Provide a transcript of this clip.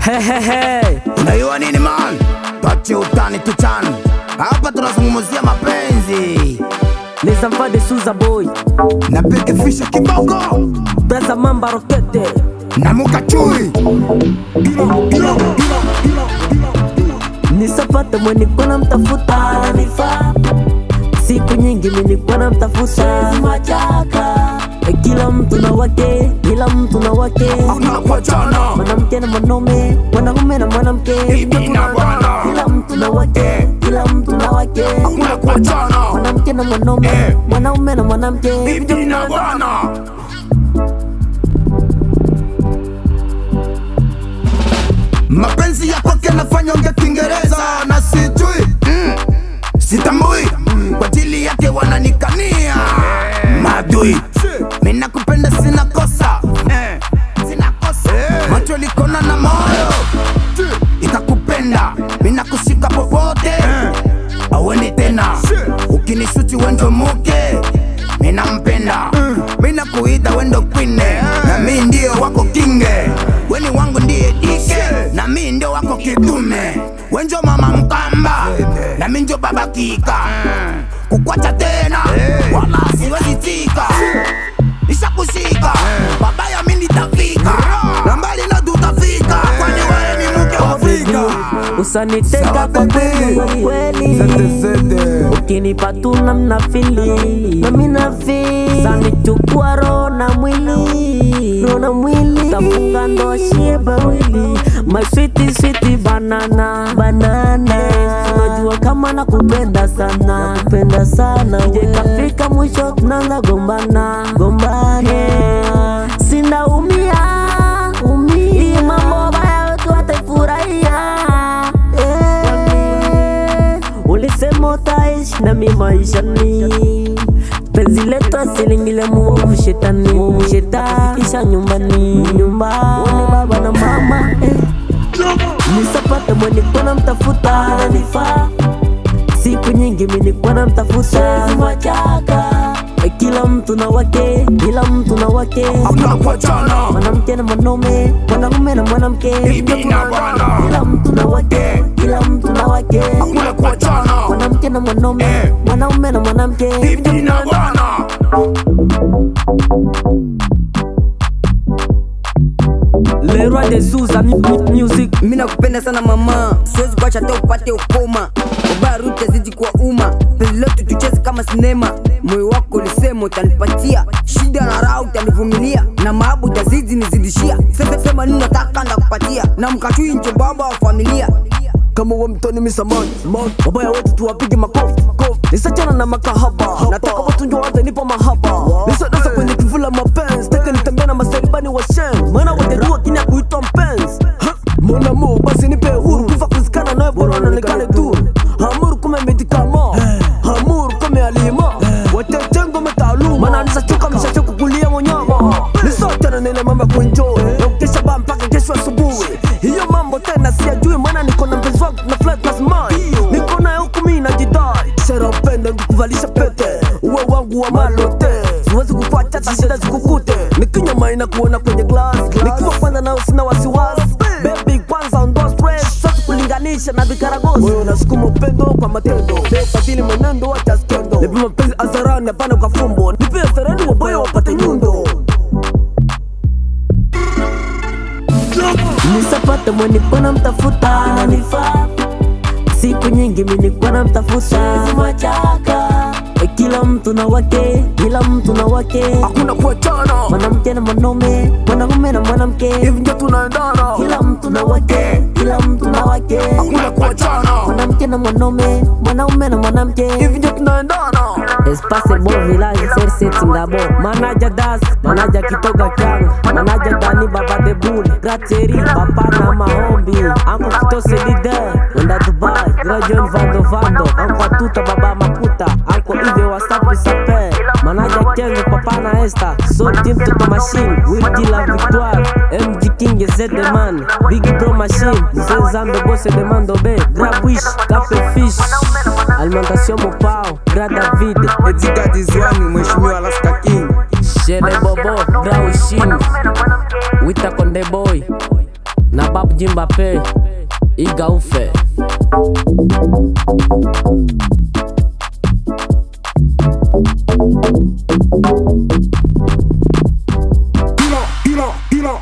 Hey. Unaiwa nini man? Tuache utani tuchane. Hapa tunazungumzia mapenzi. Les enfants de Souza Boy. Na peke fisha kiboko. Pesa mamba rokete. Na muka chui. Nisapata mweni kuna mtafuta ananifaa. Siku nyingi mimi kuna mtafuta machaka. Kila mtu na wake, kila mtu na wake. Hakuna kuachana. Mwanamke na mwanaume, mwanaume na mwanamke. Bibi na bwana. Kila mtu na wake, kila mtu na wake. Hakuna kuachana. Mwanamke na mwanaume, mwanaume na mwanamke. Bibi na bwana. Mapenzi ya kwake nafanya ongea Kiingereza na sijui sitambui kwa ajili yake wananikania madui. Mimi nakupenda sina kosa, sina kosa. Macho likona na moyo ikakupenda. Mimi nakushika popote aweni tena. Ukinishuti wendo muke mimi nampenda. Mimi nakuita wendo queen na mimi ndio wako kinge. Weni wangu ndiye dike na mimi ndio wako kidume. Wenjo mama mkamba na mimi ndio baba kika. Kukwacha tena wala siwezi tika. Nishakushika babaya mimi nitafika. Na mbali na tutafika. Kwani wewe ni mke wa Afrika. Usaniteka kwa kweli. Ukinipa tu na mnafili. Na mimi nafili. Sanichukua roho na mwili. Roho na mwili. Tafunga ndoa shiba wili. My sweetie banana. Banana. Unajua kama nakupenda sana. Nakupenda sana. Je kafika mwisho tunaanza gombana. Gombana. Sinaumia. Hii mambo baya wetu wataifurahia. Ulisema utaishi na mimi maishani. Penzi letu asilingile muovu shetani. Muovu shetani kisha nyumbani. Nyumbani baba na mama. Nisapata mweni kuna mtafuta ananifaa. Siku nyingi mimi kuna mtafuta machaka. Kila mtu na wake, kila mtu na wake. Hakuna kuachana. Mwanamke na mwanaume, mwanaume na mwanamke. Bibi na bwana. Kila mtu na wake, kila mtu na wake. Hakuna kuachana. Mwanamke na mwanaume, mwanaume na mwanamke. Bibi na bwana. Le roi de Souza music. Mimi nakupenda sana mama, siwezi kuacha hata upate ukoma. Ubaya rute zidi kwa umma, penzi letu tucheze kama sinema. Moyo wako ulisema utanipatia, shida na raha utanivumilia, na maabu utazidi nizidishia. Sasa sema nini nataka ndakupatia, na mkachui nje baba wa familia. Kama wa mtoni misamani, wabaya wetu tuwapige makofi. Nisachana na makahaba, nataka watu njo waanze nipa mahaba. Nisadasa kwenye kivula mapenzi, teke nitembea na maseribani wa shen. Maana waterua kinya kuitwa mpenzi. Mona mo, basi nipe huru, kufa kuzikana nawe bora wanaonekane tu. Hamuru kume medikama, hamuru kume alima. Watetengo metaaluma, maana nisachoka mishachoka kulia monyama. Nisachana nile mamba kuenjoy, na ukesha ba mpaka kesho asubuhi. Hiyo mambo tena siyajui, maana niko na mpenzi wangu na flight plus mine. Niko na huku mimi najidai, sera upendo nikuvalisha pete. Uwe wangu wa malote, siwezi kufuata hata shida zikukute. Nikinyama inakuona kwenye glass, nikiwa kwanza nao sina wasiwasi. Baby kwanza ondoa stress, sasa kulinganisha na vikaragosi. Moyo unasukuma upendo kwa matendo, badili mwenendo acha skendo. Nipe mapenzi azarani hapana kwa fumbo, nipe sereni waboyo wapate nyundo. Nisapata mweni kuna mtafuta ananifaa. Siku nyingi mimi kuna mtafuta machaka. Kila mtu na wake, kila mtu na wake. Hakuna kuachana. Mwanamke na mwanaume, mwanaume na mwanamke. Hivi ndio tunaendana. Kila mtu na wake, kila mtu na wake. Hakuna kuachana. Mwanamke na mwanaume, mwanaume na mwanamke. Hivi ndio tunaendana. Espace bon village Serset Ngabo. Manaja Das, manaja Kitoga Kyang, manaja Dani Baba de Bull, Grateri, Papa na Mahombi, Anko Kitose leader, Wenda Dubai, Grajon Vando, Anko Atuta Baba Maputa, Anko Ive Wasapi Saper, manaja Kenzo Papa na Esta, Soul Team Toto Machine, Will D La Victoire, MG King Z The Man, Big Bro Machine, Zenzando Bosse de Mando B, Grab Wish, Cafe Fish, Alimentation Mopao, Gra David, Edika Dizwani, Mheshimiwa Alaska King, Shele Bobo, Grau Shin, Wita Konde Boy. na Babu Jimbape iga ufe. Kilo